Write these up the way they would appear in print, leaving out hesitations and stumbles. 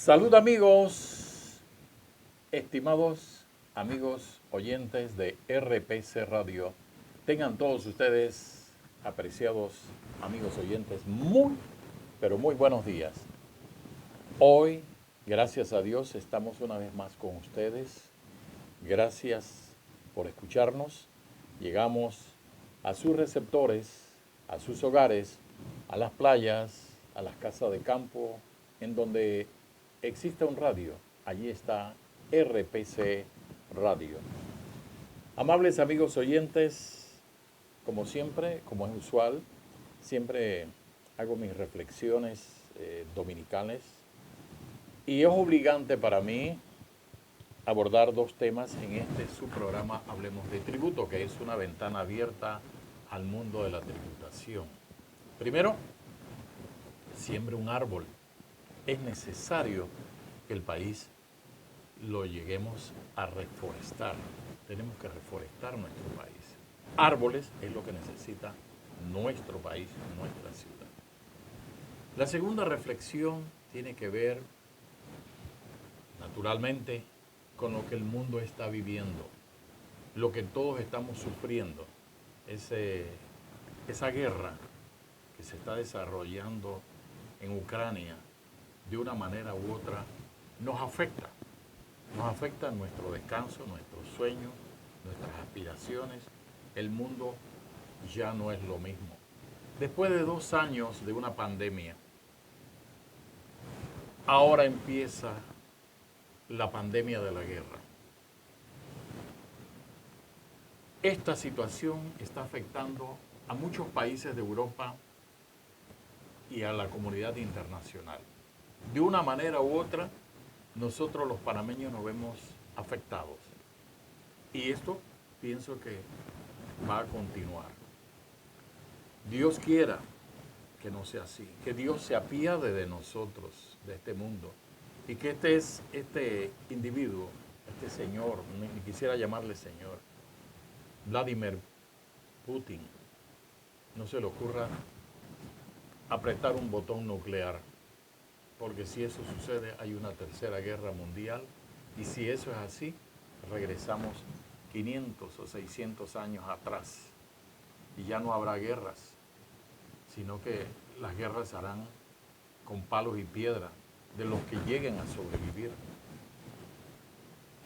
Salud amigos, estimados amigos oyentes de RPC Radio. Tengan todos ustedes, apreciados amigos oyentes, pero muy buenos días. Hoy, gracias a Dios, estamos una vez más con ustedes. Gracias por escucharnos. Llegamos a sus receptores, a sus hogares, a las playas, a las casas de campo, en donde existe un radio. Allí está RPC Radio. Amables amigos oyentes, como siempre, como es usual, siempre hago mis reflexiones dominicales y es obligante para mí abordar dos temas en este su programa Hablemos de Tributo, que es una ventana abierta al mundo de la tributación. Primero, siembre un árbol. Es necesario que el país lo lleguemos a reforestar. Tenemos que reforestar nuestro país. Árboles es lo que necesita nuestro país, nuestra ciudad. La segunda reflexión tiene que ver, naturalmente, con lo que el mundo está viviendo, lo que todos estamos sufriendo, esa guerra que se está desarrollando en Ucrania de una manera u otra nos afecta nuestro descanso, nuestros sueños, nuestras aspiraciones. El mundo ya no es lo mismo. Después de 2 años de una pandemia, ahora empieza la pandemia de la guerra. Esta situación está afectando a muchos países de Europa y a la comunidad internacional. De una manera u otra, nosotros los panameños nos vemos afectados. Y esto pienso que va a continuar. Dios quiera que no sea así, que Dios se apiade de nosotros, de este mundo, y que este individuo, este señor, ni quisiera llamarle señor, Vladimir Putin, no se le ocurra apretar un botón nuclear, porque si eso sucede hay una tercera guerra mundial, y si eso es así, regresamos 500 o 600 años atrás, y ya no habrá guerras, sino que las guerras se harán con palos y piedras de los que lleguen a sobrevivir.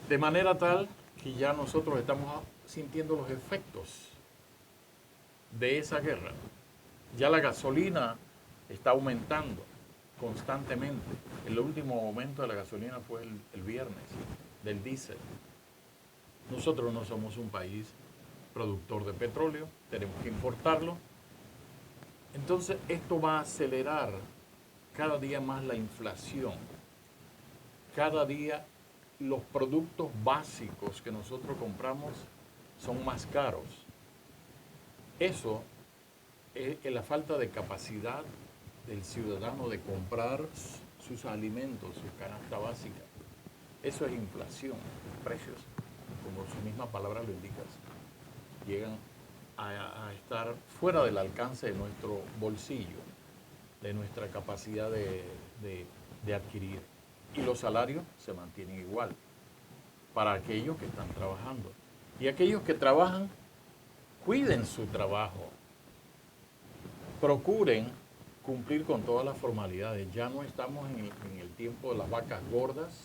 De manera tal que ya nosotros estamos sintiendo los efectos de esa guerra. Ya la gasolina está aumentando constantemente. El último aumento de la gasolina fue el viernes, del diésel. Nosotros no somos un país productor de petróleo, tenemos que importarlo. Entonces esto va a acelerar cada día más la inflación. Cada día los productos básicos que nosotros compramos son más caros. Eso es la falta de capacidad del ciudadano de comprar sus alimentos, su canasta básica. Eso es inflación. Los precios, como su misma palabra lo indica, llegan a estar fuera del alcance de nuestro bolsillo, de nuestra capacidad de adquirir. Y los salarios se mantienen igual para aquellos que están trabajando. Y aquellos que trabajan, cuiden su trabajo. Procuren cumplir con todas las formalidades. Ya no estamos en el tiempo de las vacas gordas,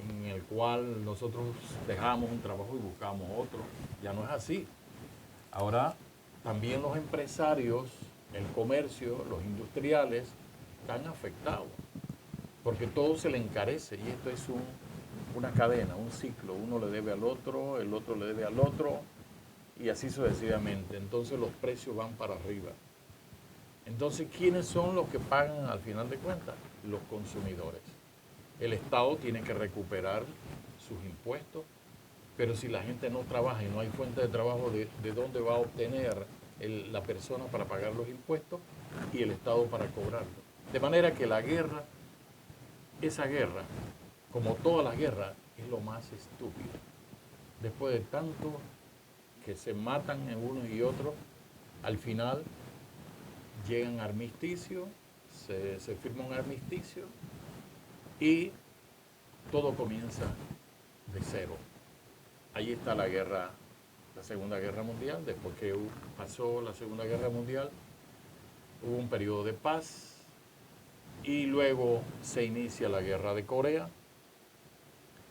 en el cual nosotros dejamos un trabajo y buscamos otro. Ya no es así. Ahora también los empresarios, el comercio, los industriales están afectados, porque todo se le encarece y esto es una cadena, un ciclo. Uno le debe al otro, el otro le debe al otro y así sucesivamente. Entonces los precios van para arriba. Entonces, ¿quiénes son los que pagan al final de cuentas? Los consumidores. El Estado tiene que recuperar sus impuestos, pero si la gente no trabaja y no hay fuente de trabajo, ¿de dónde va a obtener la persona para pagar los impuestos y el Estado para cobrarlo? De manera que la guerra, esa guerra, como todas las guerras, es lo más estúpido. Después de tanto que se matan en uno y otro, al final llegan armisticio, se firma un armisticio y todo comienza de cero. Ahí está la guerra, la Segunda Guerra Mundial. Después que pasó la Segunda Guerra Mundial, hubo un periodo de paz y luego se inicia la Guerra de Corea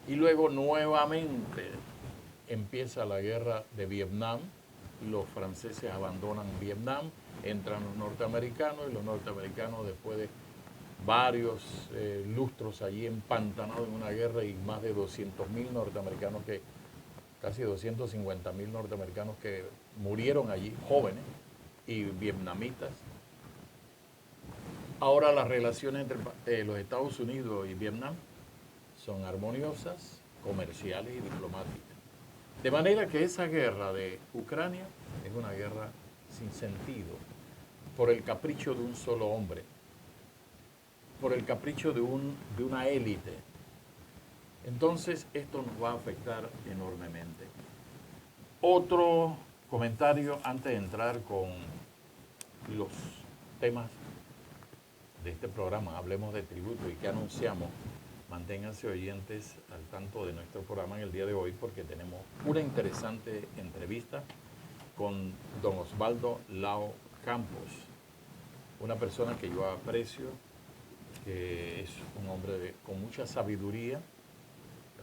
y luego nuevamente empieza la Guerra de Vietnam. Los franceses abandonan Vietnam, entran los norteamericanos y los norteamericanos, después de varios lustros allí empantanados en una guerra y más de 200.000 norteamericanos, casi 250.000 norteamericanos que murieron allí, jóvenes y vietnamitas. Ahora las relaciones entre los Estados Unidos y Vietnam son armoniosas, comerciales y diplomáticas. De manera que esa guerra de Ucrania es una guerra sin sentido, por el capricho de un solo hombre, por el capricho de una élite. Entonces esto nos va a afectar enormemente. Otro comentario antes de entrar con los temas de este programa, hablemos de tributo y que anunciamos. Manténganse oyentes al tanto de nuestro programa en el día de hoy porque tenemos una interesante entrevista con don Osvaldo Lao Campos, una persona que yo aprecio, que es un hombre con mucha sabiduría.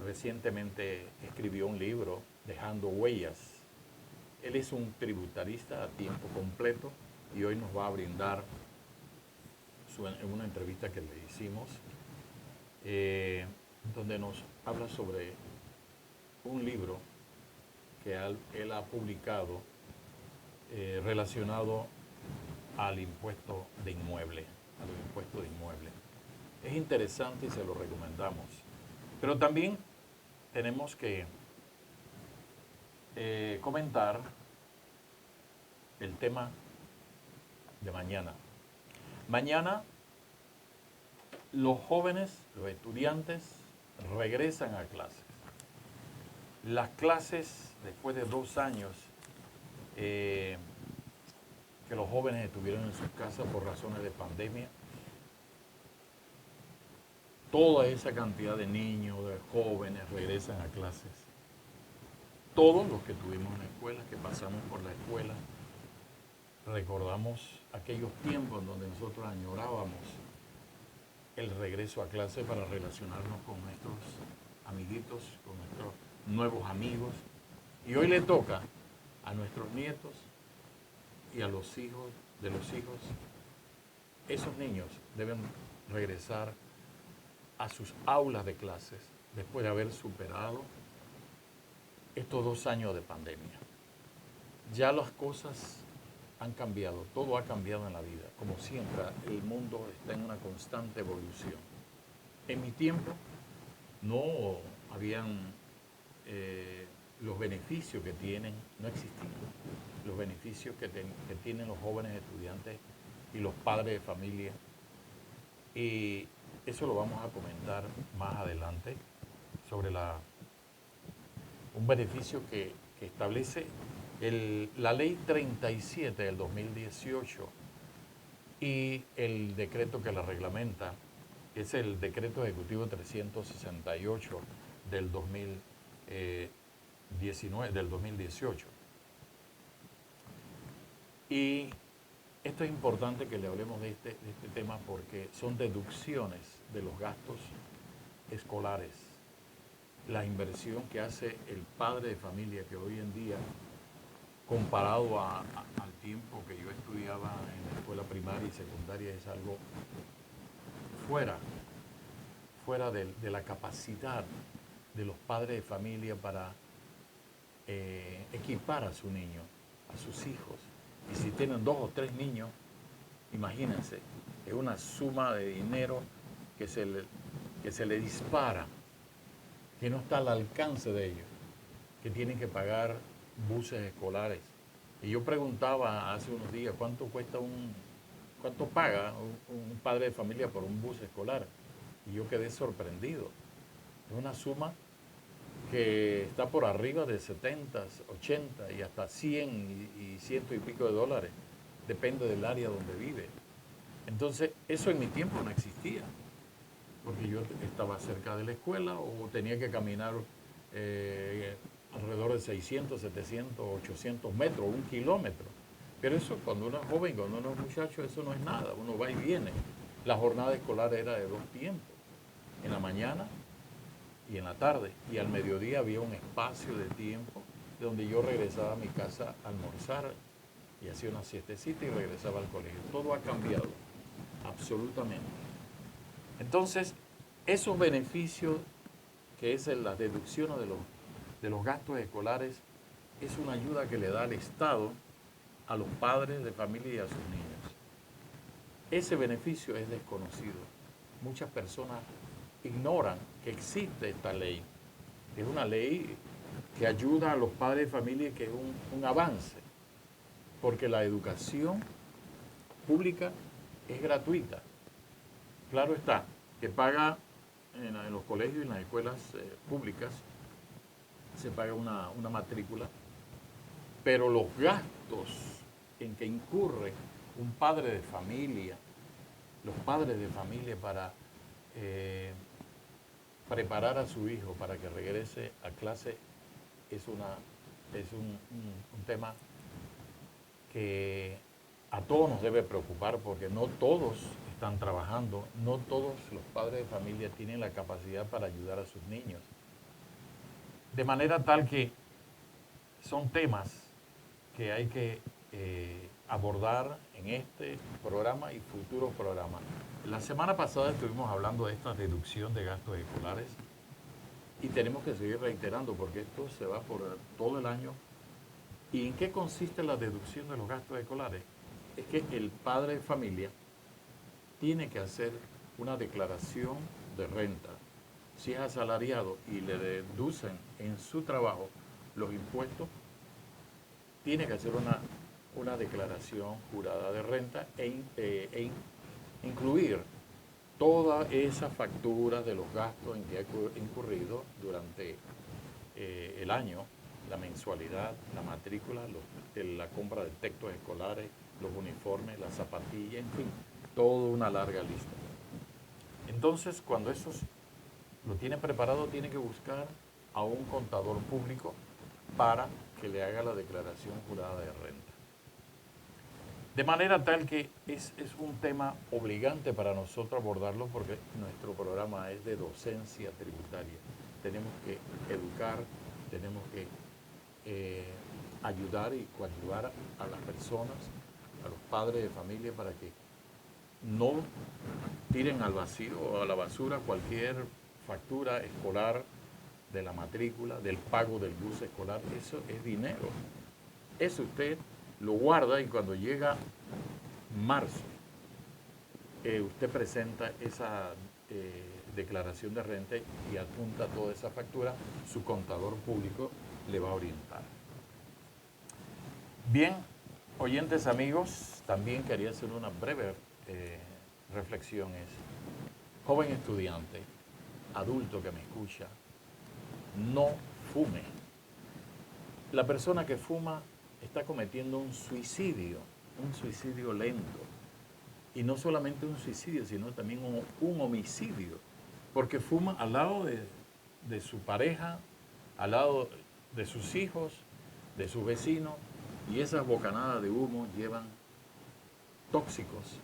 Recientemente escribió un libro, Dejando Huellas. Él es un tributarista a tiempo completo y hoy nos va a brindar una entrevista que le hicimos, donde nos habla sobre un libro que él ha publicado relacionado al impuesto de inmueble, a los impuestos de inmueble. Es interesante y se lo recomendamos. Pero también tenemos que comentar el tema de mañana. Mañana los jóvenes, los estudiantes, regresan a clases. Las clases, después de 2 años que los jóvenes estuvieron en sus casas por razones de pandemia, toda esa cantidad de niños, de jóvenes regresan a clases. Todos los que estuvimos en la escuela, que pasamos por la escuela, recordamos aquellos tiempos en donde nosotros añorábamos el regreso a clase para relacionarnos con nuestros amiguitos, con nuestros nuevos amigos. Y hoy le toca a nuestros nietos y a los hijos de los hijos. Esos niños deben regresar a sus aulas de clases después de haber superado estos 2 años de pandemia. Ya las cosas han cambiado, todo ha cambiado en la vida. Como siempre, el mundo está en una constante evolución. En mi tiempo no habían los beneficios que tienen, no existían. Los beneficios que tienen los jóvenes estudiantes y los padres de familia. Y eso lo vamos a comentar más adelante sobre un beneficio que establece la ley 37 del 2018 y el decreto que la reglamenta es el decreto ejecutivo 368 del 2018. Y esto es importante que le hablemos de este tema porque son deducciones de los gastos escolares. La inversión que hace el padre de familia, que hoy en día, comparado al tiempo que yo estudiaba en la escuela primaria y secundaria, es algo fuera de la capacidad de los padres de familia para equipar a su niño, a sus hijos. Y si tienen 2 o 3 niños, imagínense, es una suma de dinero que se le dispara, que no está al alcance de ellos, que tienen que pagar buses escolares. Y yo preguntaba hace unos días cuánto paga un padre de familia por un bus escolar. Y yo quedé sorprendido. Es una suma que está por arriba de 70, 80 y hasta 100 y ciento y pico de dólares. Depende del área donde vive. Entonces, eso en mi tiempo no existía. porque yo estaba cerca de la escuela o tenía que caminar alrededor de 600, 700, 800 metros, 1 kilómetro. Pero eso cuando uno es joven, cuando uno es muchacho, eso no es nada, uno va y viene. La jornada escolar era de 2 tiempos, en la mañana y en la tarde. Y al mediodía había un espacio de tiempo donde yo regresaba a mi casa a almorzar y hacía una siestecita y regresaba al colegio. Todo ha cambiado, absolutamente. Entonces, esos beneficios que es la deducción de los gastos escolares es una ayuda que le da el Estado a los padres de familia y a sus niños. Ese beneficio es desconocido. Muchas personas ignoran que existe esta ley. Es una ley que ayuda a los padres de familia y que es un avance, porque la educación pública es gratuita. Claro está, que paga en los colegios y en las escuelas públicas, se paga una matrícula, pero los gastos en que incurre un padre de familia, los padres de familia para preparar a su hijo para que regrese a clase es un tema que a todos nos debe preocupar porque no todos están trabajando, no todos los padres de familia tienen la capacidad para ayudar a sus niños. De manera tal que son temas que hay que abordar en este programa y futuros programas. La semana pasada estuvimos hablando de esta deducción de gastos escolares y tenemos que seguir reiterando porque esto se va por todo el año. ¿Y en qué consiste la deducción de los gastos escolares? Es que el padre de familia tiene que hacer una declaración de renta. Si es asalariado y le deducen en su trabajo los impuestos, tiene que hacer una declaración jurada de renta e incluir todas esas facturas de los gastos en que ha incurrido durante el año, la mensualidad, la matrícula, la compra de textos escolares, los uniformes, las zapatillas, en fin, toda una larga lista. Entonces, cuando eso lo tiene preparado, tiene que buscar a un contador público para que le haga la declaración jurada de renta. De manera tal que es un tema obligante para nosotros abordarlo porque nuestro programa es de docencia tributaria. Tenemos que educar, tenemos que ayudar y coadyuvar a las personas, a los padres de familia para que no tiren al vacío o a la basura cualquier factura escolar de la matrícula, del pago del bus escolar. Eso es dinero. Eso usted lo guarda y cuando llega marzo, usted presenta esa declaración de renta y adjunta toda esa factura, su contador público le va a orientar. Bien, oyentes amigos, también quería hacer una breve reflexión. Joven estudiante, adulto que me escucha, no fume. La persona que fuma está cometiendo un suicidio lento. Y no solamente un suicidio, sino también un homicidio. Porque fuma al lado de su pareja, al lado de sus hijos, de sus vecinos, y esas bocanadas de humo llevan tóxicos,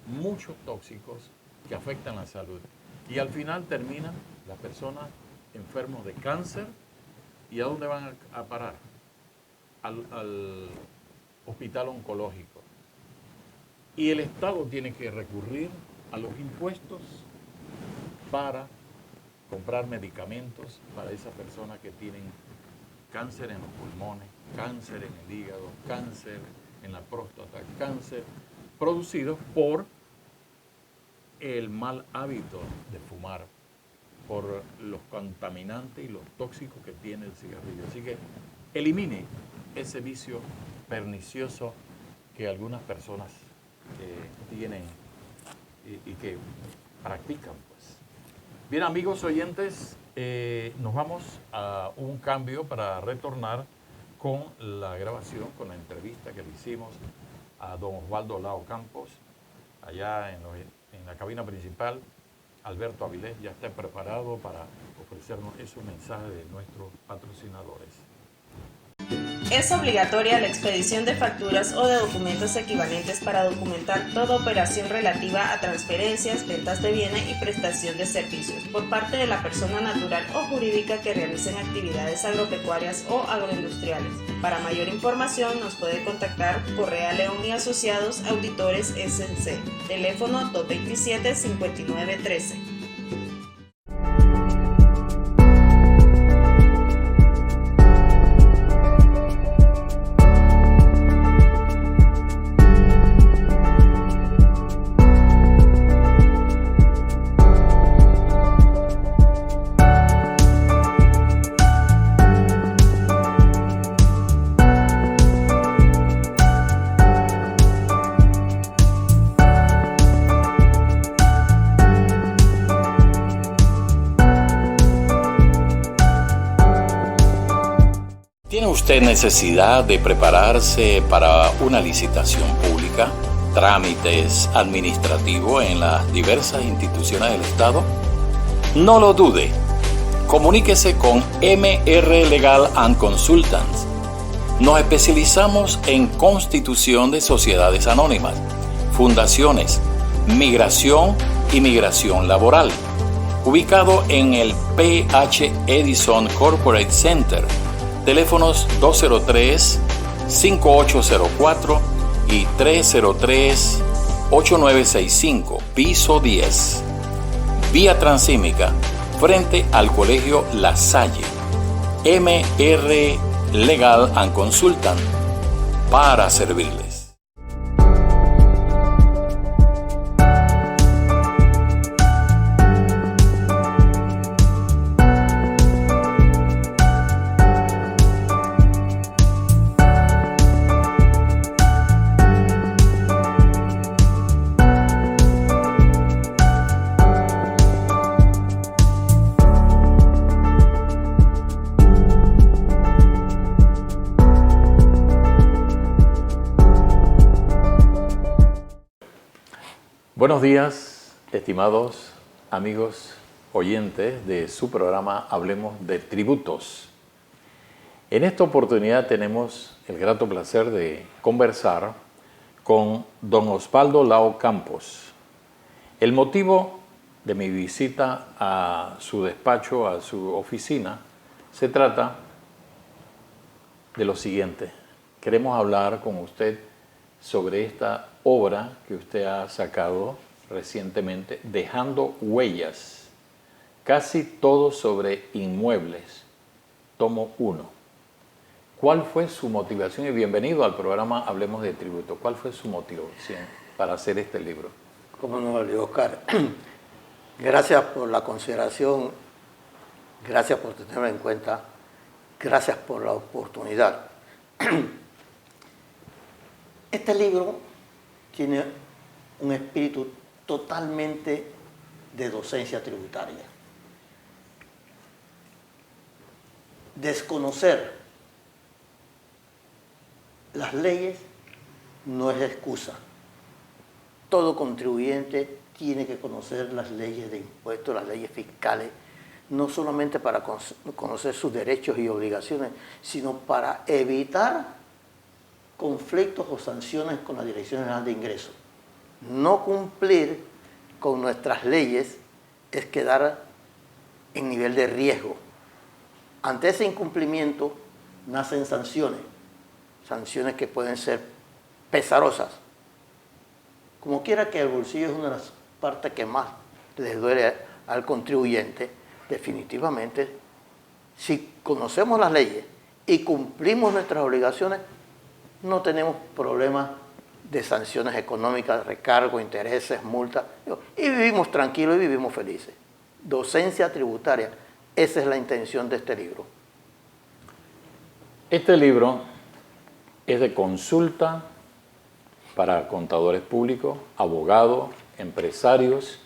muchos tóxicos que afectan la salud. Y al final terminan las personas enfermos de cáncer. ¿Y a dónde van a parar? Al hospital oncológico. Y el Estado tiene que recurrir a los impuestos para comprar medicamentos para esas personas que tienen cáncer en los pulmones, cáncer en el hígado, cáncer en la próstata, cáncer producidos por el mal hábito de fumar, por los contaminantes y los tóxicos que tiene el cigarrillo. Así que elimine ese vicio pernicioso que algunas personas tienen y que practican, pues. Bien, amigos oyentes, nos vamos a un cambio para retornar con la grabación, con la entrevista que le hicimos a don Osvaldo Lao Campos, allá en la cabina principal, Alberto Avilés ya está preparado para ofrecernos esos mensajes de nuestros patrocinadores. Es obligatoria la expedición de facturas o de documentos equivalentes para documentar toda operación relativa a transferencias, ventas de bienes y prestación de servicios por parte de la persona natural o jurídica que realicen actividades agropecuarias o agroindustriales. Para mayor información nos puede contactar Correa León y Asociados Auditores SC, teléfono 227-5913. ¿Tiene usted necesidad de prepararse para una licitación pública, trámites administrativos en las diversas instituciones del Estado? No lo dude. Comuníquese con MR Legal and Consultants. Nos especializamos en constitución de sociedades anónimas, fundaciones, migración y migración laboral. Ubicado en el PH Edison Corporate Center. Teléfonos 203-5804 y 303-8965, piso 10. Vía Transímica, frente al Colegio La Salle. MR Legal and Consultant, para servirles. Buenos días, estimados amigos oyentes de su programa Hablemos de Tributos. En esta oportunidad tenemos el grato placer de conversar con don Osvaldo Lao Campos. El motivo de mi visita a su despacho, a su oficina, se trata de lo siguiente. Queremos hablar con usted sobre esta obra que usted ha sacado recientemente, Dejando Huellas, casi todo sobre inmuebles, tomo 1. ¿Cuál fue su motivación? Y bienvenido al programa Hablemos de Tributo. ¿Cuál fue su motivación para hacer este libro? Cómo no, Oscar. Gracias por la consideración, gracias por tenerme en cuenta, gracias por la oportunidad. Este libro tiene un espíritu totalmente de docencia tributaria. Desconocer las leyes no es excusa. Todo contribuyente tiene que conocer las leyes de impuestos, las leyes fiscales, no solamente para conocer sus derechos y obligaciones, sino para evitar conflictos o sanciones con la Dirección General de Ingresos. No cumplir con nuestras leyes es quedar en nivel de riesgo. Ante ese incumplimiento nacen sanciones que pueden ser pesarosas. Como quiera que el bolsillo es una de las partes que más les duele al contribuyente, definitivamente, si conocemos las leyes y cumplimos nuestras obligaciones, no tenemos problemas de sanciones económicas, recargos, intereses, multas, y vivimos tranquilos y vivimos felices. Docencia tributaria, esa es la intención de este libro. Este libro es de consulta para contadores públicos, abogados, empresarios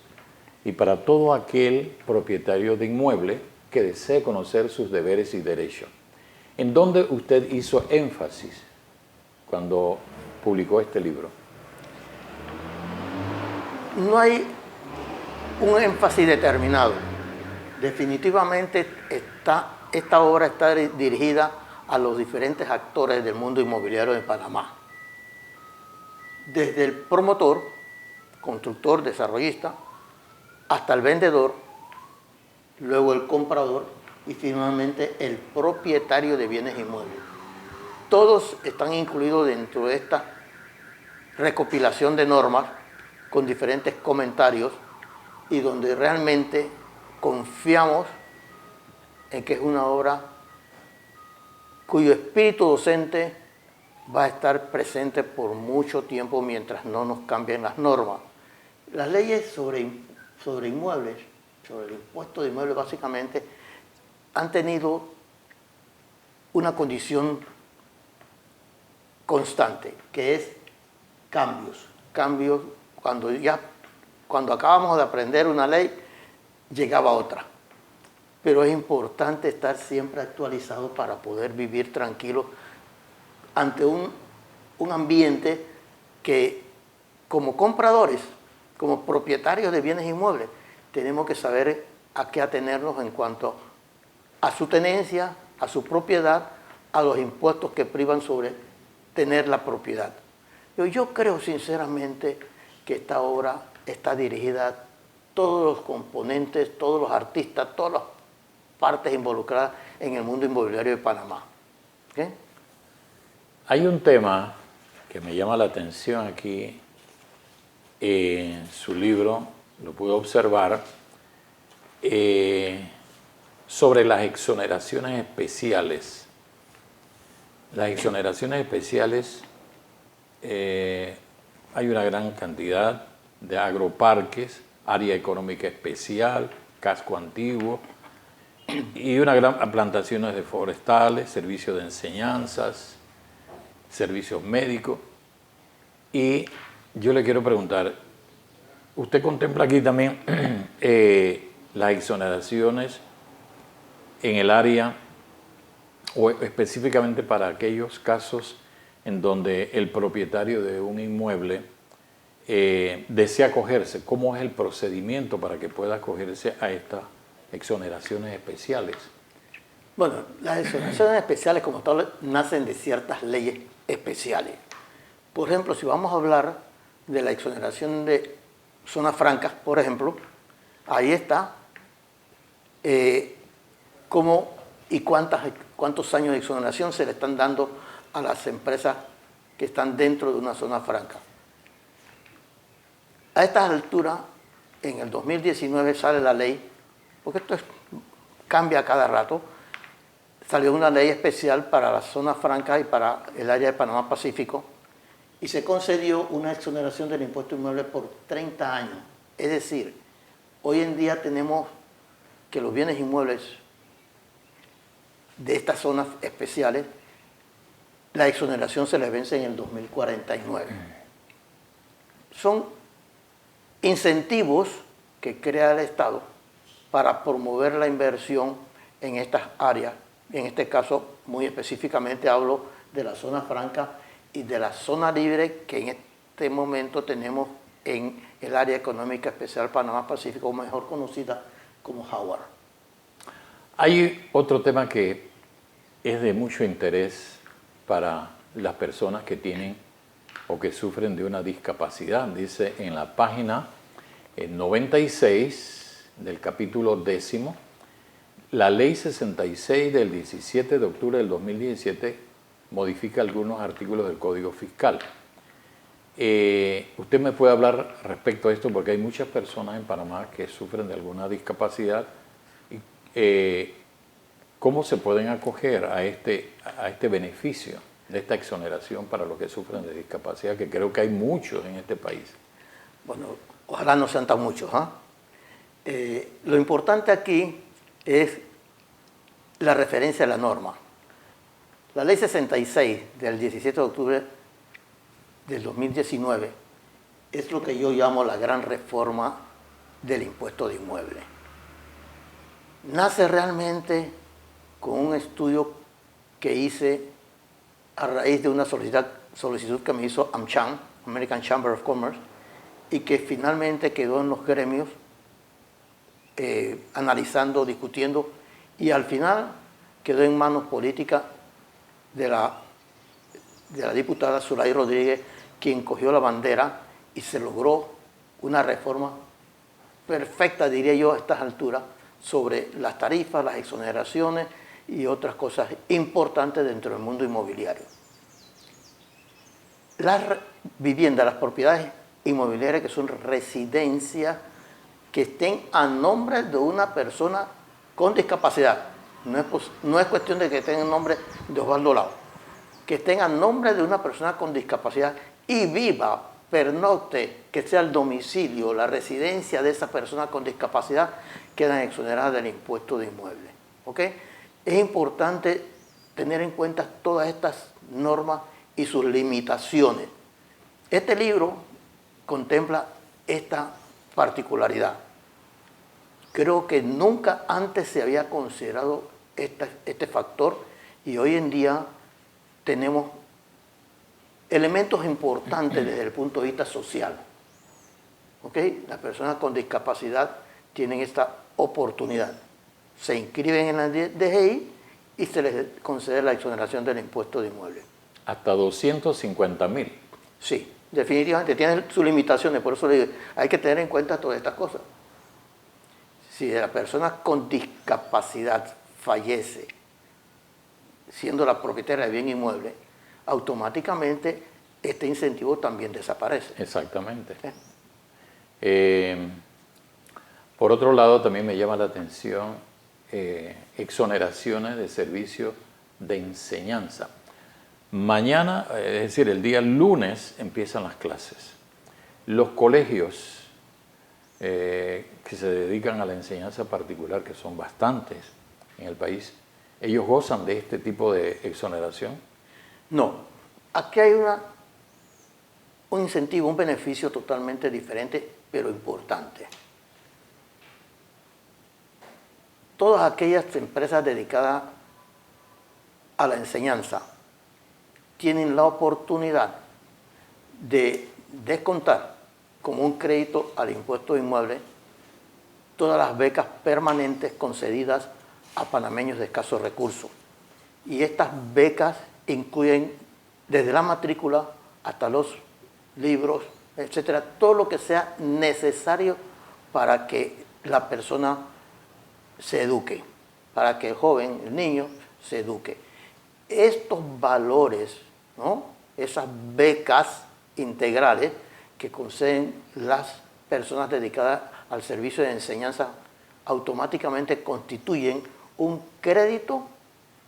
y para todo aquel propietario de inmueble que desee conocer sus deberes y derechos. ¿En dónde usted hizo énfasis cuando publicó este libro? No hay un énfasis determinado. Definitivamente esta obra está dirigida a los diferentes actores del mundo inmobiliario de Panamá. Desde el promotor, constructor, desarrollista, hasta el vendedor, luego el comprador y finalmente el propietario de bienes inmuebles. Todos están incluidos dentro de esta recopilación de normas con diferentes comentarios y donde realmente confiamos en que es una obra cuyo espíritu docente va a estar presente por mucho tiempo mientras no nos cambien las normas. Las leyes sobre inmuebles, sobre el impuesto de inmuebles básicamente, han tenido una condición constante, que es cambios. Cambios, cuando acabamos de aprender una ley, llegaba otra. Pero es importante estar siempre actualizado para poder vivir tranquilo ante un ambiente que, como compradores, como propietarios de bienes inmuebles, tenemos que saber a qué atenernos en cuanto a su tenencia, a su propiedad, a los impuestos que privan sobre tener la propiedad. Yo creo sinceramente que esta obra está dirigida a todos los componentes, todos los artistas, todas las partes involucradas en el mundo inmobiliario de Panamá. ¿Okay? Hay un tema que me llama la atención aquí en su libro, lo pude observar, sobre las exoneraciones especiales. Las exoneraciones especiales, hay una gran cantidad de agroparques, área económica especial, casco antiguo, y una gran plantaciones de forestales, servicios de enseñanzas, servicios médicos. Y yo le quiero preguntar, ¿usted contempla aquí también las exoneraciones en el área o específicamente para aquellos casos en donde el propietario de un inmueble desea acogerse? ¿Cómo es el procedimiento para que pueda acogerse a estas exoneraciones especiales? Bueno, las exoneraciones especiales como tal nacen de ciertas leyes especiales. Por ejemplo, si vamos a hablar de la exoneración de zonas francas, por ejemplo, ahí está cómo y cuántos años de exoneración se le están dando a las empresas que están dentro de una zona franca. A estas alturas, en el 2019 sale la ley, porque cambia cada rato, salió una ley especial para las zonas francas y para el área de Panamá Pacífico, y se concedió una exoneración del impuesto inmueble por 30 años. Es decir, hoy en día tenemos que los bienes inmuebles de estas zonas especiales, la exoneración se les vence en el 2049. Son incentivos que crea el Estado para promover la inversión en estas áreas. En este caso, muy específicamente hablo de la zona franca y de la zona libre que en este momento tenemos en el área económica especial Panamá Pacífico, mejor conocida como Howard. Hay otro tema que es de mucho interés para las personas que tienen o que sufren de una discapacidad. Dice en la página 96 del capítulo 10, la ley 66 del 17 de octubre del 2017 modifica algunos artículos del Código Fiscal. Usted me puede hablar respecto a esto porque hay muchas personas en Panamá que sufren de alguna discapacidad. ¿Cómo se pueden acoger a este beneficio de esta exoneración para los que sufren de discapacidad, que creo que hay muchos en este país? Bueno, ojalá no sean tan muchos. Lo importante aquí es la referencia a la norma. La ley 66 del 17 de octubre del 2019 es lo que yo llamo la gran reforma del impuesto de inmueble. Nace realmente con un estudio que hice a raíz de una solicitud que me hizo AmCham, American Chamber of Commerce, y que finalmente quedó en los gremios analizando, discutiendo, y al final quedó en manos políticas de la diputada Zulay Rodríguez, quien cogió la bandera y se logró una reforma perfecta, diría yo, a estas alturas, sobre las tarifas, las exoneraciones y otras cosas importantes dentro del mundo inmobiliario. Las viviendas, las propiedades inmobiliarias que son residencias que estén a nombre de una persona con discapacidad, no es cuestión de que estén en nombre de Osvaldo Lao, que estén a nombre de una persona con discapacidad y viva, pernocte, que sea el domicilio, la residencia de esa persona con discapacidad, quedan exoneradas del impuesto de inmueble. ¿Ok? Es importante tener en cuenta todas estas normas y sus limitaciones. Este libro contempla esta particularidad. Creo que nunca antes se había considerado este factor y hoy en día tenemos elementos importantes desde el punto de vista social. ¿Ok? Las personas con discapacidad tienen esta oportunidad. Se inscriben en la DGI y se les concede la exoneración del impuesto de inmueble. Hasta 250.000. Sí, definitivamente tienen sus limitaciones, por eso le digo, hay que tener en cuenta todas estas cosas. Si la persona con discapacidad fallece, siendo la propietaria de bien inmueble, automáticamente este incentivo también desaparece. Exactamente. Por otro lado, también me llama la atención exoneraciones de servicios de enseñanza. Mañana, es decir, el día lunes, empiezan las clases. Los colegios que se dedican a la enseñanza particular, que son bastantes en el país, ¿ellos gozan de este tipo de exoneración? No, aquí hay un incentivo, un beneficio totalmente diferente, pero importante. Todas aquellas empresas dedicadas a la enseñanza tienen la oportunidad de descontar como un crédito al impuesto de inmueble todas las becas permanentes concedidas a panameños de escasos recursos. Y estas becas incluyen desde la matrícula hasta los libros, etcétera, todo lo que sea necesario para que la persona se eduque, para que el joven, el niño, se eduque. Estos valores, ¿no?, esas becas integrales que conceden las personas dedicadas al servicio de enseñanza, automáticamente constituyen un crédito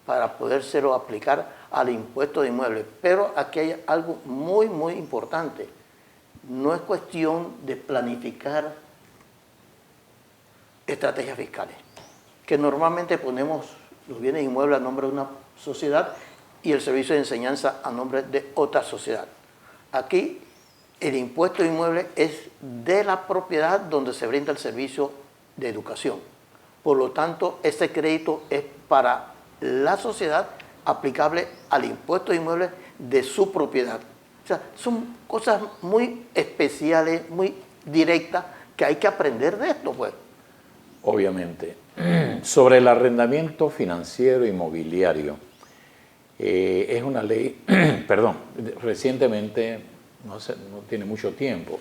para podérselo aplicar al impuesto de inmueble. Pero aquí hay algo muy, muy importante. No es cuestión de planificar estrategias fiscales, que normalmente ponemos los bienes inmuebles a nombre de una sociedad y el servicio de enseñanza a nombre de otra sociedad. Aquí el impuesto de inmueble es de la propiedad donde se brinda el servicio de educación. Por lo tanto, ese crédito es para la sociedad aplicable al impuesto de inmueble de su propiedad. O sea, son cosas muy especiales, muy directas, que hay que aprender de esto, pues. Obviamente. Sobre el arrendamiento financiero inmobiliario, es una ley, perdón, recientemente, no tiene mucho tiempo,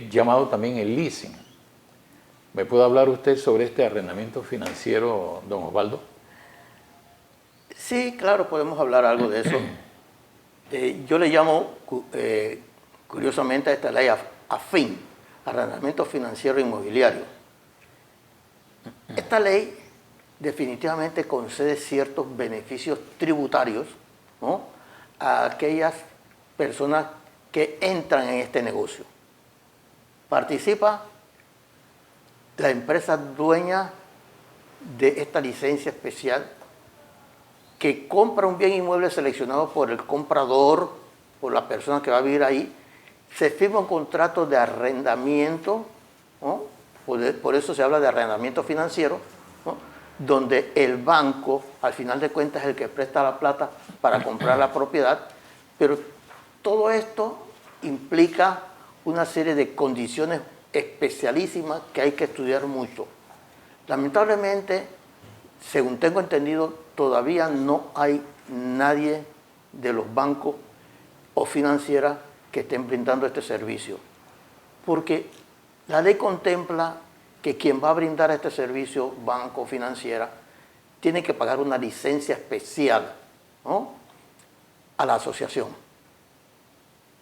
llamado también el leasing. ¿Me puede hablar usted sobre este arrendamiento financiero, don Osvaldo? Sí, claro, podemos hablar algo de eso. Yo le llamo, curiosamente, a esta ley AFIN, Arrendamiento Financiero Inmobiliario. Esta ley definitivamente concede ciertos beneficios tributarios, ¿no?, a aquellas personas que entran en este negocio. Participa la empresa dueña de esta licencia especial, que compra un bien inmueble seleccionado por el comprador, por la persona que va a vivir ahí. Se firma un contrato de arrendamiento, ¿no?, por eso se habla de arrendamiento financiero, ¿no?, donde el banco, al final de cuentas, es el que presta la plata para comprar la propiedad, pero todo esto implica una serie de condiciones especialísima que hay que estudiar mucho. Lamentablemente, según tengo entendido, todavía no hay nadie de los bancos o financieras que estén brindando este servicio. Porque la ley contempla que quien va a brindar este servicio, banco o financiera, tiene que pagar una licencia especial, ¿no?, a la asociación.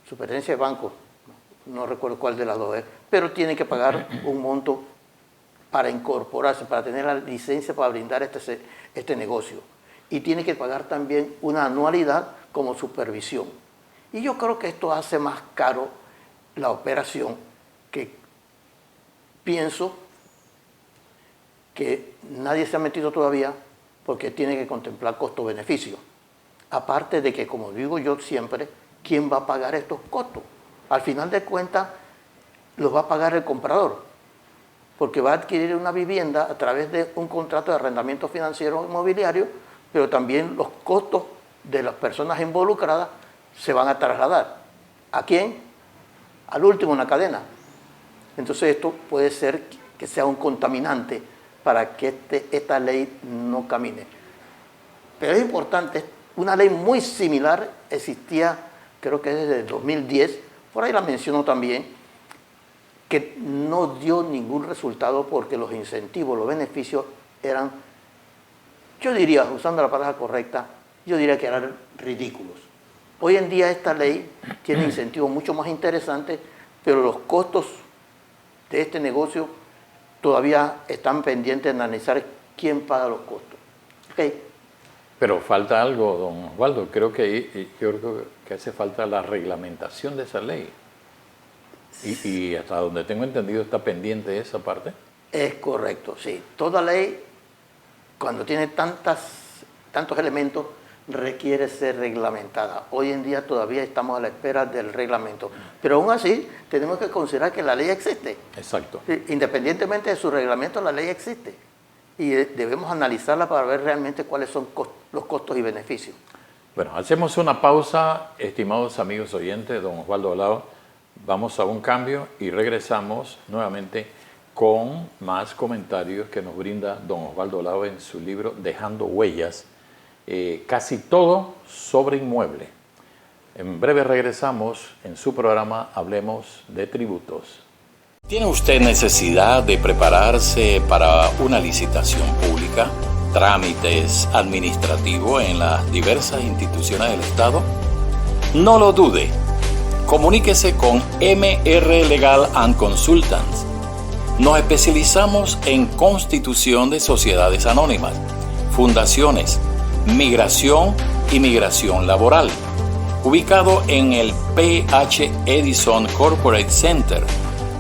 Superintendencia de Bancos, no recuerdo cuál de las dos es, pero tiene que pagar un monto para incorporarse, para tener la licencia para brindar este negocio. Y tiene que pagar también una anualidad como supervisión. Y yo creo que esto hace más caro la operación, que pienso que nadie se ha metido todavía porque tiene que contemplar costo-beneficio. Aparte de que, como digo yo siempre, ¿quién va a pagar estos costos? Al final de cuentas, los va a pagar el comprador, porque va a adquirir una vivienda a través de un contrato de arrendamiento financiero inmobiliario, pero también los costos de las personas involucradas se van a trasladar. ¿A quién? Al último en la cadena. Entonces esto puede ser que sea un contaminante para que esta ley no camine. Pero es importante, una ley muy similar existía, creo que desde el 2010, por ahí la menciono también, que no dio ningún resultado porque los incentivos, los beneficios eran, yo diría, usando la palabra correcta, yo diría que eran ridículos. Hoy en día esta ley tiene incentivos mucho más interesantes, pero los costos de este negocio todavía están pendientes de analizar quién paga los costos. ¿Okay? Pero falta algo, don Osvaldo. Yo creo que hace falta la reglamentación de esa ley. Y hasta donde tengo entendido está pendiente esa parte. Es correcto, sí. Toda ley, cuando tiene tantos elementos, requiere ser reglamentada. Hoy en día todavía estamos a la espera del reglamento. Pero aún así, tenemos que considerar que la ley existe. Exacto. Independientemente de su reglamento, la ley existe. Y debemos analizarla para ver realmente cuáles son los costos y beneficios. Bueno, hacemos una pausa, estimados amigos oyentes, don Osvaldo Olao. Vamos a un cambio y regresamos nuevamente con más comentarios que nos brinda don Osvaldo Olao en su libro Dejando Huellas, casi todo sobre inmueble. En breve regresamos en su programa Hablemos de Tributos. ¿Tiene usted necesidad de prepararse para una licitación pública, trámites administrativos en las diversas instituciones del Estado? No lo dude. Comuníquese con MR Legal and Consultants. Nos especializamos en constitución de sociedades anónimas, fundaciones, migración y migración laboral. Ubicado en el PH Edison Corporate Center.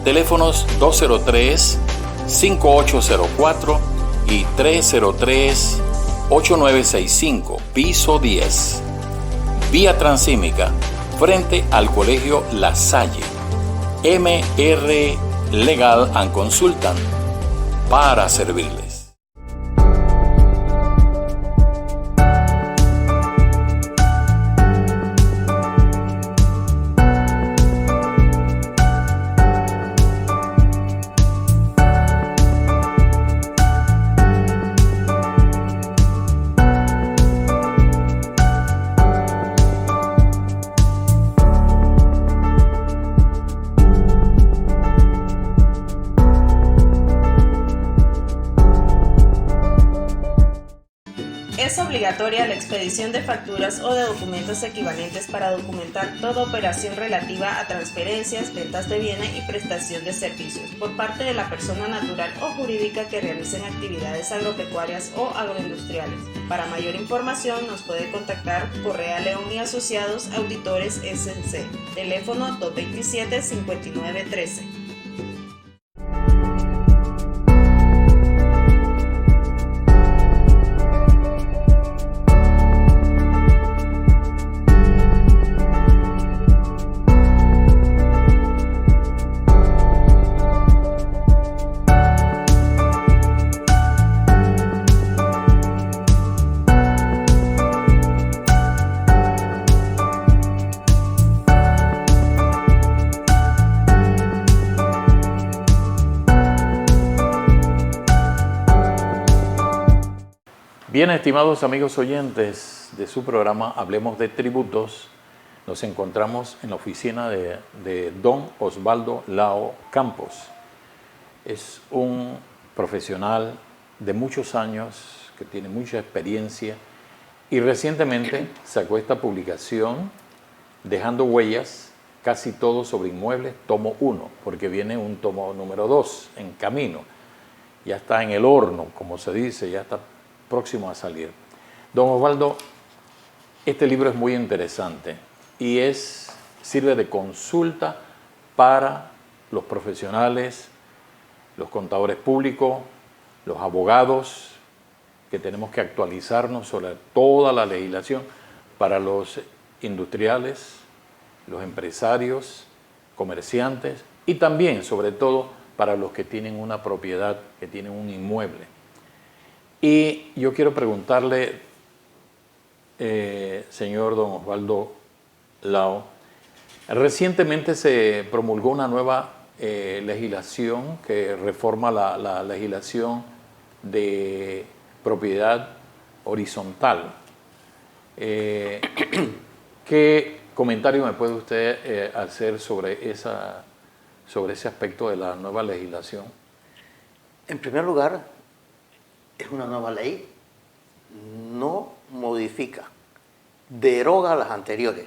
Teléfonos 203-5804 y 303-8965, piso 10. Vía Transímica, frente al Colegio La Salle. MR Legal and Consultant, para servirles. Es obligatoria la expedición de facturas o de documentos equivalentes para documentar toda operación relativa a transferencias, ventas de bienes y prestación de servicios por parte de la persona natural o jurídica que realicen actividades agropecuarias o agroindustriales. Para mayor información nos puede contactar Correa León y Asociados Auditores SC. Teléfono 227-5913. Bien, estimados amigos oyentes de su programa Hablemos de Tributos, nos encontramos en la oficina de don Osvaldo Lao Campos. Es un profesional de muchos años, que tiene mucha experiencia y recientemente sacó esta publicación, Dejando Huellas, casi todo sobre inmuebles, tomo 1, porque viene un tomo número 2 en camino. Ya está en el horno, como se dice, ya está próximo a salir. Don Osvaldo, este libro es muy interesante y sirve de consulta para los profesionales, los contadores públicos, los abogados, que tenemos que actualizarnos sobre toda la legislación, para los industriales, los empresarios, comerciantes y también, sobre todo, para los que tienen una propiedad, que tienen un inmueble. Y yo quiero preguntarle, señor don Osvaldo Lao, recientemente se promulgó una nueva legislación que reforma la legislación de propiedad horizontal. ¿Qué comentario me puede usted hacer sobre ese aspecto de la nueva legislación? En primer lugar, es una nueva ley, no modifica, deroga las anteriores,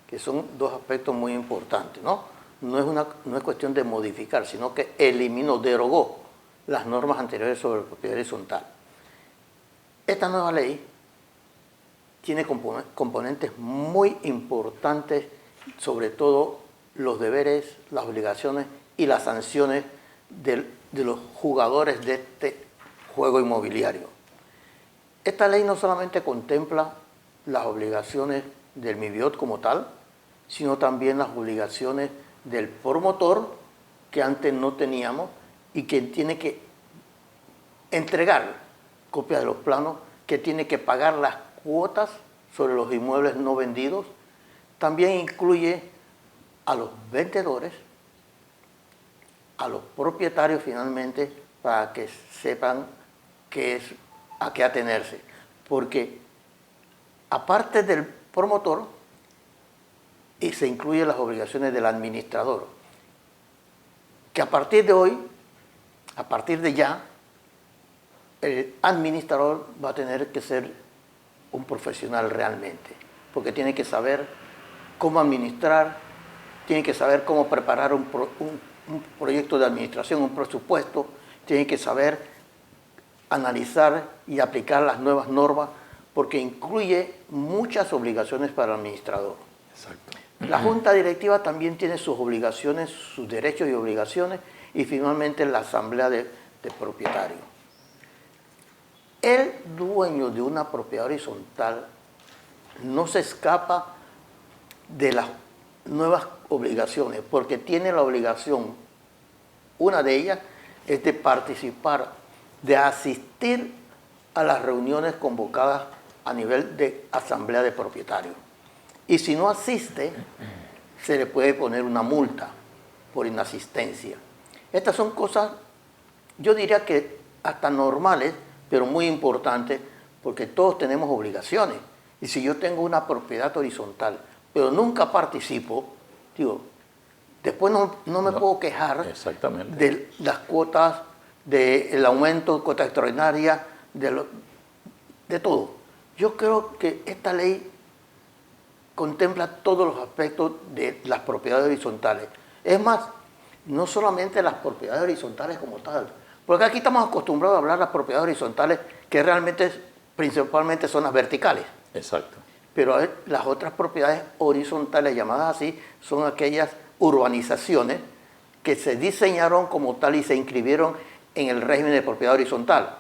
que son dos aspectos muy importantes, ¿no? No es cuestión de modificar, sino que eliminó, derogó las normas anteriores sobre propiedad horizontal. Esta nueva ley tiene componentes muy importantes, sobre todo los deberes, las obligaciones y las sanciones de los jugadores de este juego inmobiliario. Esta ley no solamente contempla las obligaciones del MIBIOT como tal, sino también las obligaciones del promotor, que antes no teníamos, y que tiene que entregar copia de los planos, que tiene que pagar las cuotas sobre los inmuebles no vendidos. También incluye a los vendedores, a los propietarios finalmente, para que sepan a qué atenerse. Porque aparte del promotor, y se incluyen las obligaciones del administrador, que a partir de hoy, a partir de ya, el administrador va a tener que ser un profesional realmente, porque tiene que saber cómo administrar, tiene que saber cómo preparar un proyecto de administración, un presupuesto, tiene que saber analizar y aplicar las nuevas normas, porque incluye muchas obligaciones para el administrador. Exacto. La Junta Directiva también tiene sus obligaciones, sus derechos y obligaciones, y finalmente la Asamblea de Propietarios. El dueño de una propiedad horizontal no se escapa de las nuevas obligaciones, porque tiene la obligación, una de ellas es de participar, de asistir a las reuniones convocadas a nivel de Asamblea de Propietarios. Y si no asiste, se le puede poner una multa por inasistencia. Estas son cosas, yo diría que hasta normales, pero muy importantes, porque todos tenemos obligaciones. Y si yo tengo una propiedad horizontal, pero nunca participo, digo, después no me puedo quejar de las cuotas, del aumento de cuota extraordinaria, de todo. Yo creo que esta ley contempla todos los aspectos de las propiedades horizontales. Es más, no solamente las propiedades horizontales como tal, porque aquí estamos acostumbrados a hablar de las propiedades horizontales, que realmente principalmente son las verticales. Exacto. Pero las otras propiedades horizontales, llamadas así, son aquellas urbanizaciones que se diseñaron como tal y se inscribieron en el régimen de propiedad horizontal,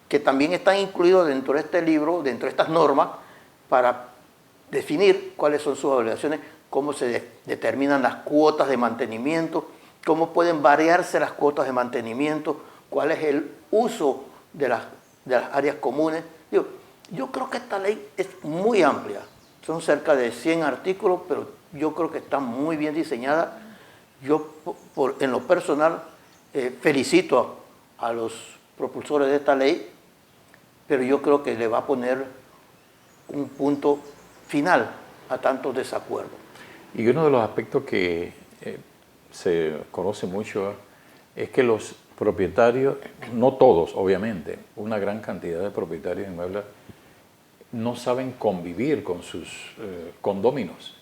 que también están incluidos dentro de este libro, dentro de estas normas, para definir cuáles son sus obligaciones, cómo se determinan las cuotas de mantenimiento, cómo pueden variarse las cuotas de mantenimiento, cuál es el uso de las áreas comunes. Yo creo que esta ley es muy amplia, son cerca de 100 artículos, pero yo creo que está muy bien diseñada. Yo, en lo personal, felicito a los propulsores de esta ley, pero yo creo que le va a poner un punto final a tantos desacuerdos. Y uno de los aspectos que se conoce mucho es que los propietarios, no todos obviamente, una gran cantidad de propietarios de inmuebles no saben convivir con sus condóminos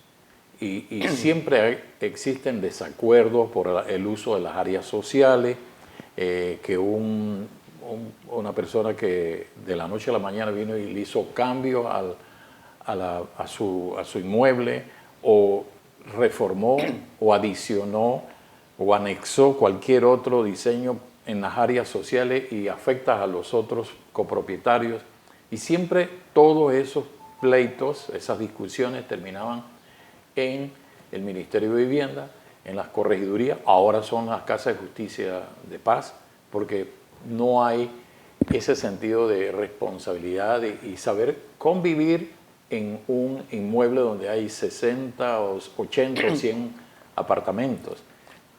y siempre existen desacuerdos por el uso de las áreas sociales, que una persona que de la noche a la mañana vino y le hizo cambios a su inmueble, o reformó o adicionó o anexó cualquier otro diseño en las áreas sociales y afecta a los otros copropietarios. Y siempre todos esos pleitos, esas discusiones terminaban en el Ministerio de Vivienda, en las corregidurías, ahora son las casas de justicia de paz, porque no hay ese sentido de responsabilidad y saber convivir en un inmueble donde hay 60 o 80 o 100 apartamentos.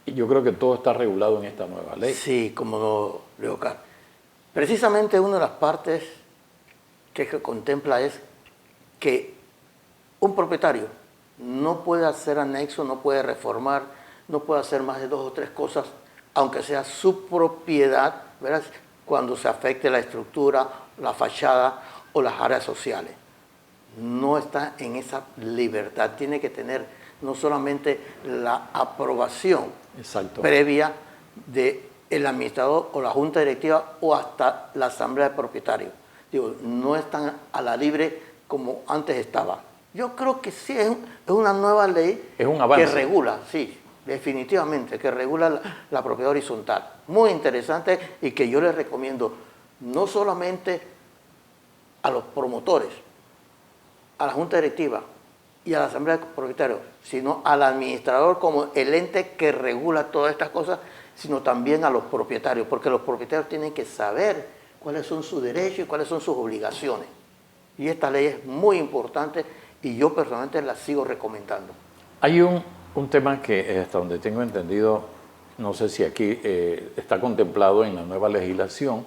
Y yo creo que todo está regulado en esta nueva ley. Sí, como Leocar. Precisamente una de las partes que contempla es que un propietario no puede hacer anexo, no puede reformar, no puede hacer más de 2 o 3 cosas, aunque sea su propiedad, ¿verdad?, cuando se afecte la estructura, la fachada o las áreas sociales. No está en esa libertad, tiene que tener no solamente la aprobación previa del administrador o la junta directiva o hasta la asamblea de propietarios. Digo, no están a la libre como antes estaba. Yo creo que sí, es una nueva ley, es un avance, que regula, sí, definitivamente, que regula la propiedad horizontal. Muy interesante, y que yo les recomiendo no solamente a los promotores, a la junta directiva y a la asamblea de propietarios, sino al administrador como el ente que regula todas estas cosas, sino también a los propietarios, porque los propietarios tienen que saber cuáles son sus derechos y cuáles son sus obligaciones. Y esta ley es muy importante y yo personalmente la sigo recomendando. Hay un tema que hasta donde tengo entendido, no sé si aquí está contemplado en la nueva legislación,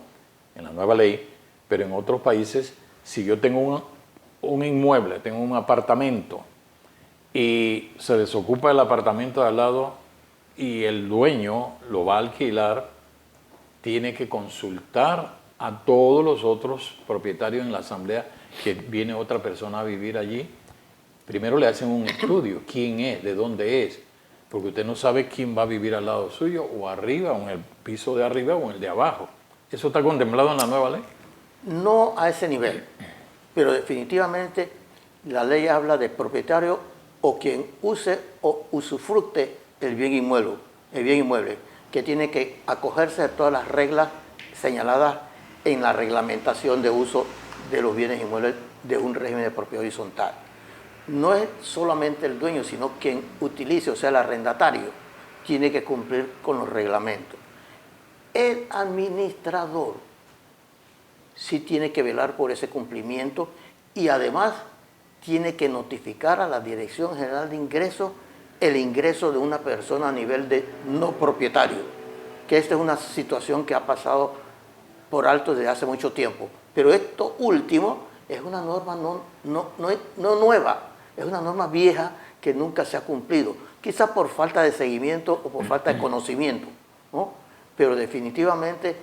en la nueva ley, pero en otros países, si yo tengo un inmueble, tengo un apartamento y se desocupa el apartamento de al lado y el dueño lo va a alquilar, tiene que consultar a todos los otros propietarios en la asamblea que viene otra persona a vivir allí. Primero le hacen un estudio, quién es, de dónde es, porque usted no sabe quién va a vivir al lado suyo, o arriba, o en el piso de arriba, o en el de abajo. ¿Eso está contemplado en la nueva ley? No a ese nivel, pero definitivamente la ley habla de propietario o quien use o usufructe el bien inmueble, que tiene que acogerse a todas las reglas señaladas en la reglamentación de uso de los bienes inmuebles de un régimen de propiedad horizontal. No es solamente el dueño, sino quien utilice, o sea, el arrendatario, tiene que cumplir con los reglamentos. El administrador sí tiene que velar por ese cumplimiento y además tiene que notificar a la Dirección General de Ingresos el ingreso de una persona a nivel de no propietario, que esta es una situación que ha pasado por alto desde hace mucho tiempo. Pero esto último es una norma no nueva, es una norma vieja que nunca se ha cumplido, quizás por falta de seguimiento o por falta de conocimiento, ¿no? Pero definitivamente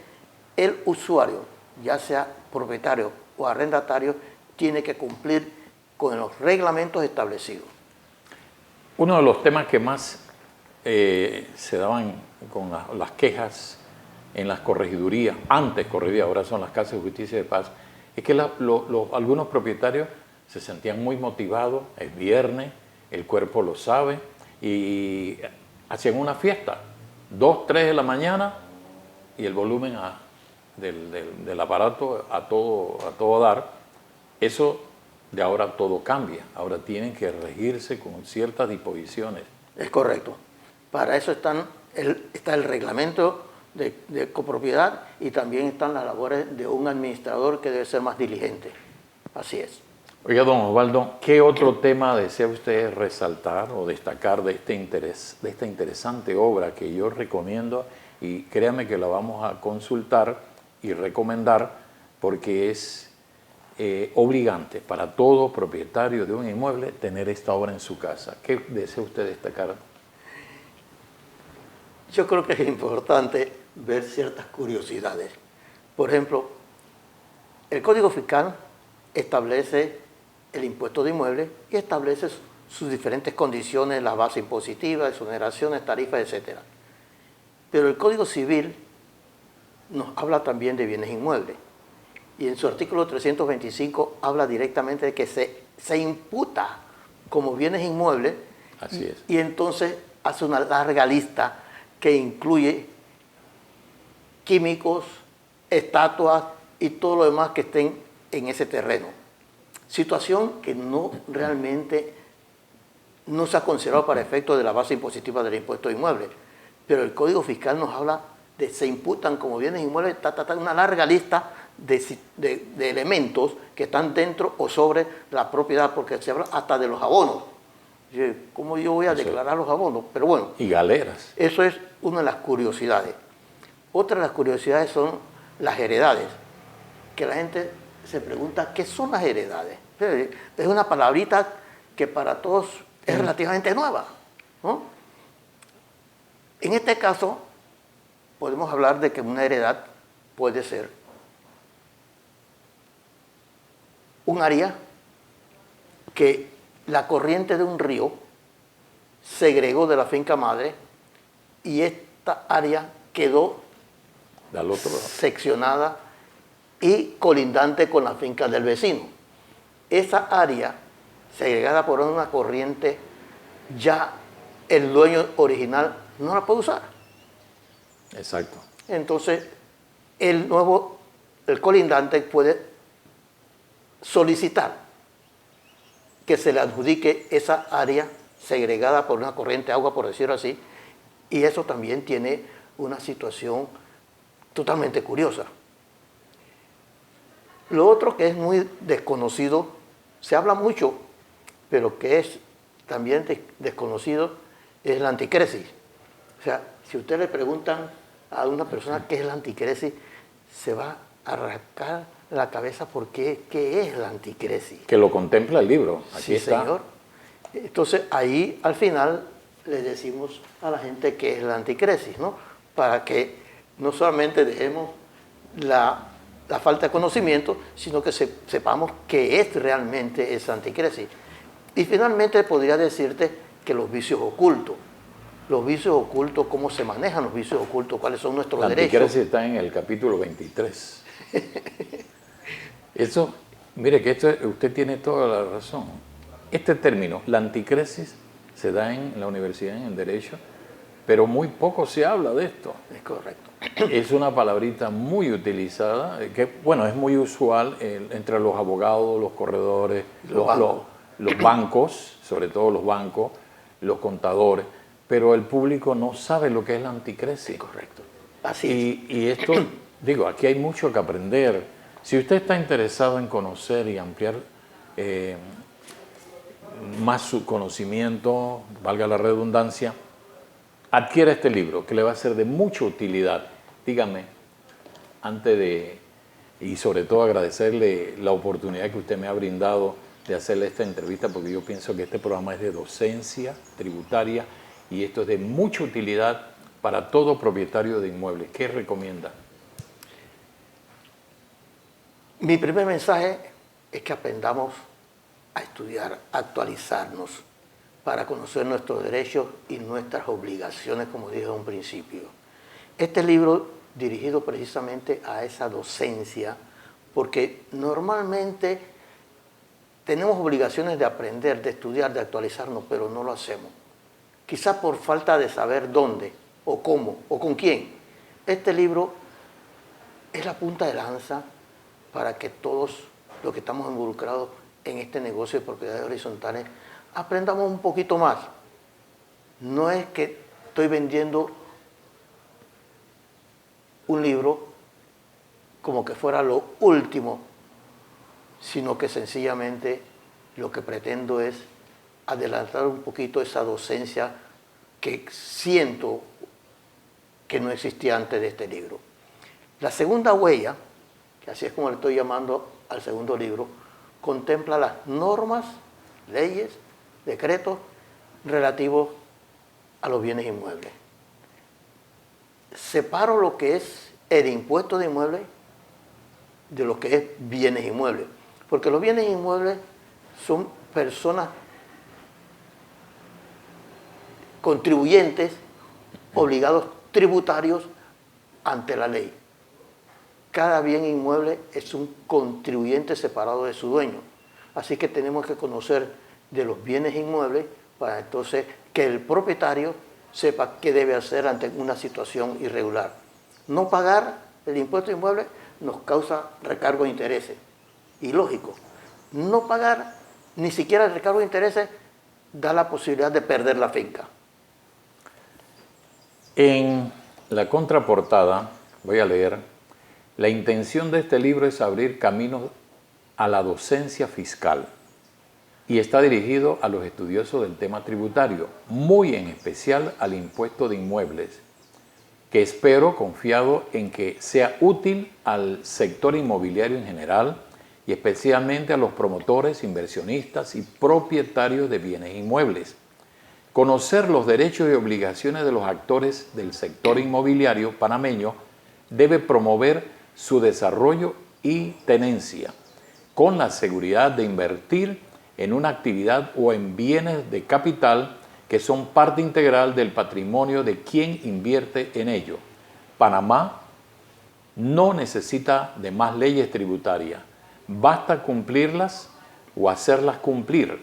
el usuario, ya sea propietario o arrendatario, tiene que cumplir con los reglamentos establecidos. Uno de los temas que más se daban con las quejas en las corregidurías, antes corregidurías, ahora son las casas de justicia de paz, es que algunos propietarios se sentían muy motivados, es viernes, el cuerpo lo sabe, y hacían una fiesta, 2, 3 de la mañana, y el volumen del aparato a todo dar. Eso de ahora todo cambia, ahora tienen que regirse con ciertas disposiciones. Es correcto. Para eso está el reglamento de copropiedad y también están las labores de un administrador que debe ser más diligente. Así es. Oiga, don Osvaldo, ¿qué otro tema desea usted resaltar o destacar de esta interesante obra que yo recomiendo? Y créame que la vamos a consultar y recomendar porque es obligante para todo propietario de un inmueble tener esta obra en su casa. ¿Qué desea usted destacar? Yo creo que es importante ver ciertas curiosidades. Por ejemplo, el Código Fiscal establece el impuesto de inmuebles y establece sus diferentes condiciones, la base impositiva, exoneraciones, tarifas, etc. Pero el Código Civil nos habla también de bienes inmuebles. Y en su artículo 325 habla directamente de que se imputa como bienes inmuebles. Así es. Y entonces hace una larga lista que incluye químicos, estatuas y todo lo demás que estén en ese terreno. Situación que no realmente no se ha considerado para efectos de la base impositiva del impuesto de inmuebles. Pero el Código Fiscal nos habla de se imputan como bienes inmuebles, una larga lista de elementos que están dentro o sobre la propiedad, porque se habla hasta de los abonos. ¿Cómo yo voy a declarar los abonos? Pero bueno. Y galeras. Eso es una de las curiosidades. Otra de las curiosidades son las heredades, que la gente se pregunta, ¿qué son las heredades? Es una palabrita que para todos es relativamente nueva, ¿no? En este caso, podemos hablar de que una heredad puede ser un área que la corriente de un río segregó de la finca madre y esta área quedó seccionada y colindante con la finca del vecino. Esa área segregada por una corriente, ya el dueño original no la puede usar. Exacto. Entonces, el colindante puede solicitar que se le adjudique esa área segregada por una corriente de agua, por decirlo así, y eso también tiene una situación totalmente curiosa. Lo otro que es muy desconocido, se habla mucho, pero que es también desconocido, es la anticresis. O sea, si usted le preguntan a una persona qué es la anticresis, se va a rascar la cabeza porque qué es la anticresis. Que lo contempla el libro. Aquí sí, está. Señor. Entonces, ahí al final le decimos a la gente qué es la anticresis, ¿no? Para que no solamente dejemos la falta de conocimiento, sino que sepamos qué es realmente esa anticresis. Y finalmente podría decirte que los vicios ocultos, cómo se manejan los vicios ocultos, cuáles son nuestros derechos. La anticresis está en el capítulo 23. Eso, mire que usted tiene toda la razón. Este término, la anticresis, se da en la universidad en Derecho, pero muy poco se habla de esto. Es correcto. Es una palabrita muy utilizada, que bueno, es muy usual entre los abogados, los corredores, los bancos, sobre todo los bancos, los contadores, pero el público no sabe lo que es la anticresis. Correcto. Así es. Y esto, digo, aquí hay mucho que aprender. Si usted está interesado en conocer y ampliar más su conocimiento, valga la redundancia, adquiera este libro que le va a ser de mucha utilidad. Dígame, y sobre todo agradecerle la oportunidad que usted me ha brindado de hacerle esta entrevista, porque yo pienso que este programa es de docencia tributaria y esto es de mucha utilidad para todo propietario de inmuebles. ¿Qué recomienda? Mi primer mensaje es que aprendamos a estudiar, a actualizarnos para conocer nuestros derechos y nuestras obligaciones, como dije en un principio. Este libro dirigido precisamente a esa docencia, porque normalmente tenemos obligaciones de aprender, de estudiar, de actualizarnos, pero no lo hacemos. Quizás por falta de saber dónde, o cómo, o con quién. Este libro es la punta de lanza para que todos los que estamos involucrados en este negocio de propiedades horizontales aprendamos un poquito más. No es que estoy vendiendo un libro como que fuera lo último, sino que sencillamente lo que pretendo es adelantar un poquito esa docencia que siento que no existía antes de este libro. La segunda huella, que así es como le estoy llamando al segundo libro, contempla las normas, leyes, decretos relativos a los bienes inmuebles. Separo lo que es el impuesto de inmuebles de lo que es bienes inmuebles, porque los bienes inmuebles son personas contribuyentes obligados tributarios ante la ley. Cada bien inmueble es un contribuyente separado de su dueño. Así que tenemos que conocer de los bienes inmuebles para entonces que el propietario sepa qué debe hacer ante una situación irregular. No pagar el impuesto inmueble nos causa recargo de intereses. Y lógico, no pagar ni siquiera el recargo de intereses da la posibilidad de perder la finca. En la contraportada voy a leer: la intención de este libro es abrir caminos a la docencia fiscal y está dirigido a los estudiosos del tema tributario, muy en especial al impuesto de inmuebles, que espero, confiado en que sea útil al sector inmobiliario en general y especialmente a los promotores, inversionistas y propietarios de bienes inmuebles. Conocer los derechos y obligaciones de los actores del sector inmobiliario panameño debe promover su desarrollo y tenencia, con la seguridad de invertir en una actividad o en bienes de capital que son parte integral del patrimonio de quien invierte en ello. Panamá no necesita de más leyes tributarias, basta cumplirlas o hacerlas cumplir,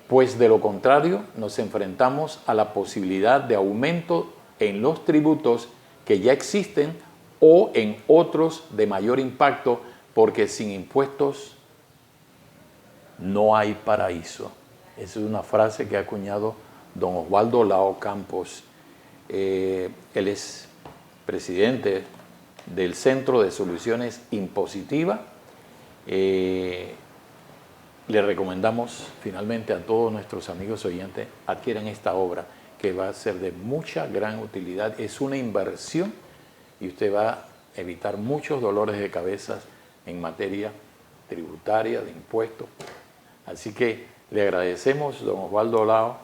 pues de lo contrario nos enfrentamos a la posibilidad de aumento en los tributos que ya existen o en otros de mayor impacto, porque sin impuestos no hay paraíso. Esa es una frase que ha acuñado don Osvaldo Lao Campos. Él es presidente del Centro de Soluciones Impositivas. Le recomendamos finalmente a todos nuestros amigos oyentes adquieran esta obra, que va a ser de mucha gran utilidad. Es una inversión y usted va a evitar muchos dolores de cabeza en materia tributaria, de impuestos. Así que le agradecemos, don Osvaldo Lao,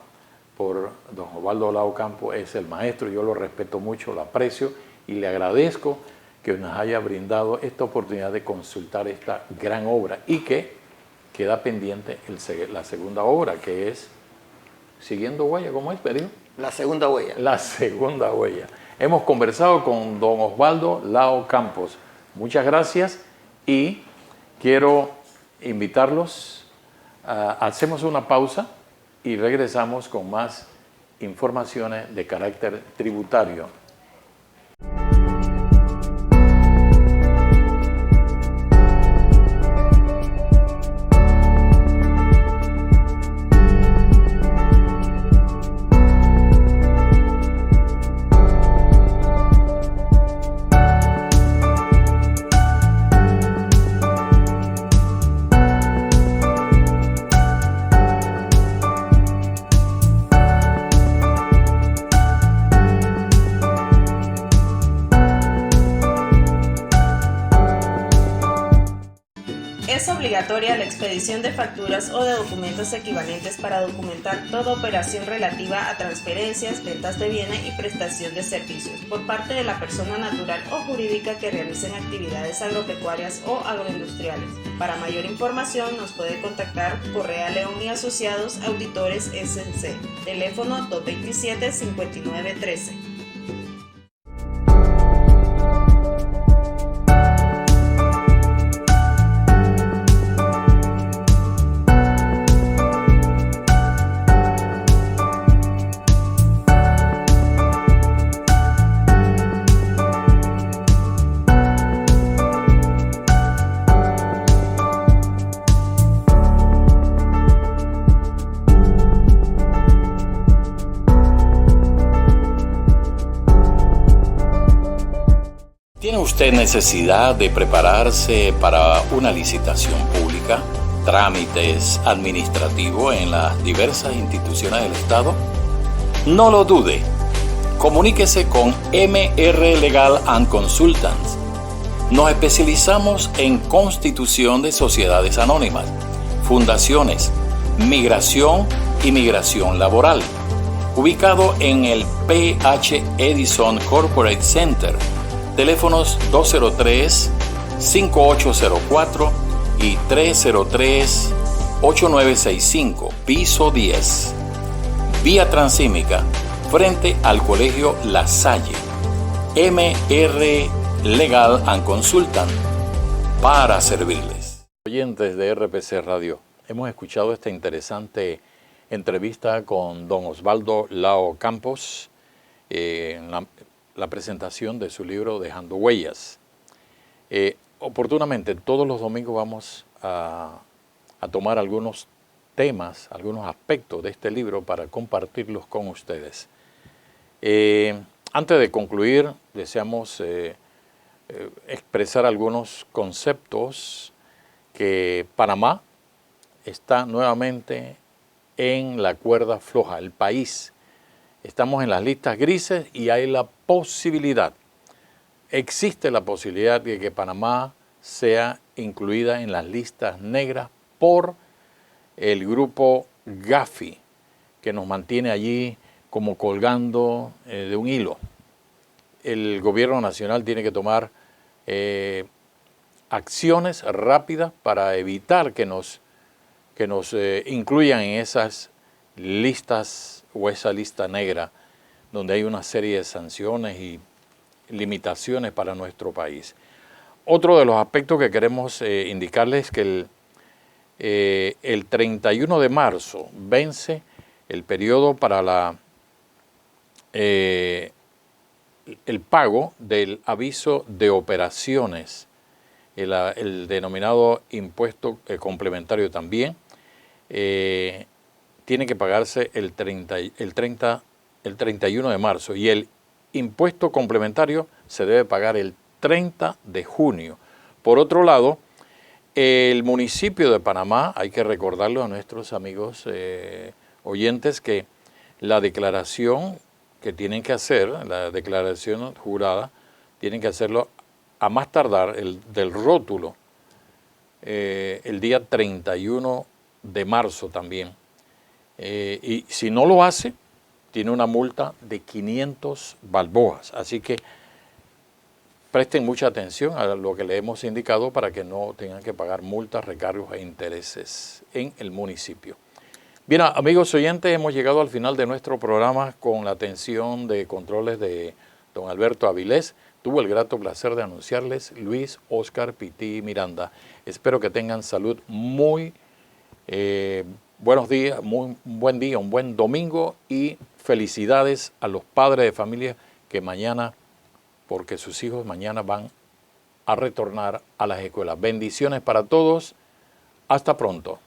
don Osvaldo Lao Campos es el maestro, yo lo respeto mucho, lo aprecio y le agradezco que nos haya brindado esta oportunidad de consultar esta gran obra y que queda pendiente la segunda obra, que es Siguiendo Huella. ¿Cómo es, Pedro? La segunda huella. La segunda huella. Hemos conversado con don Osvaldo Lao Campos. Muchas gracias y quiero invitarlos. Hacemos una pausa y regresamos con más informaciones de carácter tributario. Es obligatoria la expedición de facturas o de documentos equivalentes para documentar toda operación relativa a transferencias, ventas de bienes y prestación de servicios por parte de la persona natural o jurídica que realicen actividades agropecuarias o agroindustriales. Para mayor información nos puede contactar Correa León y Asociados Auditores SC, teléfono 227-5913. ¿Tiene usted necesidad de prepararse para una licitación pública, trámites administrativos en las diversas instituciones del Estado? No lo dude. Comuníquese con MR Legal and Consultants. Nos especializamos en constitución de sociedades anónimas, fundaciones, migración y migración laboral. Ubicado en el PH Edison Corporate Center. Teléfonos 203-5804 y 303-8965, piso 10. Vía Transímica, frente al Colegio La Salle. MR Legal and Consultant, para servirles. Oyentes de RPC Radio, hemos escuchado esta interesante entrevista con don Osvaldo Lao Campos en la presentación de su libro Dejando Huellas. Oportunamente, todos los domingos vamos a tomar algunos temas, algunos aspectos de este libro para compartirlos con ustedes. Antes de concluir, deseamos expresar algunos conceptos que Panamá está nuevamente en la cuerda floja, el país. Estamos en las listas grises y hay la posibilidad, existe la posibilidad de que Panamá sea incluida en las listas negras por el grupo Gafi, que nos mantiene allí como colgando de un hilo. El gobierno nacional tiene que tomar acciones rápidas para evitar que nos incluyan en esas listas o esa lista negra donde hay una serie de sanciones y limitaciones para nuestro país. Otro de los aspectos que queremos indicarles es que el 31 de marzo vence el periodo para el pago del aviso de operaciones, el denominado impuesto complementario también, tiene que pagarse el 31 de marzo y el impuesto complementario se debe pagar el 30 de junio. Por otro lado, el municipio de Panamá, hay que recordarlo a nuestros amigos oyentes que la declaración que tienen que hacer, la declaración jurada, tienen que hacerlo a más tardar del rótulo el día 31 de marzo también. Y si no lo hace, tiene una multa de 500 balboas. Así que presten mucha atención a lo que le hemos indicado para que no tengan que pagar multas, recargos e intereses en el municipio. Bien, amigos oyentes, hemos llegado al final de nuestro programa con la atención de controles de don Alberto Avilés. Tuvo el grato placer de anunciarles Luis Oscar Pití Miranda. Espero que tengan salud, muy buenos días, un buen día, un buen domingo y felicidades a los padres de familia que mañana, porque sus hijos mañana van a retornar a las escuelas. Bendiciones para todos. Hasta pronto.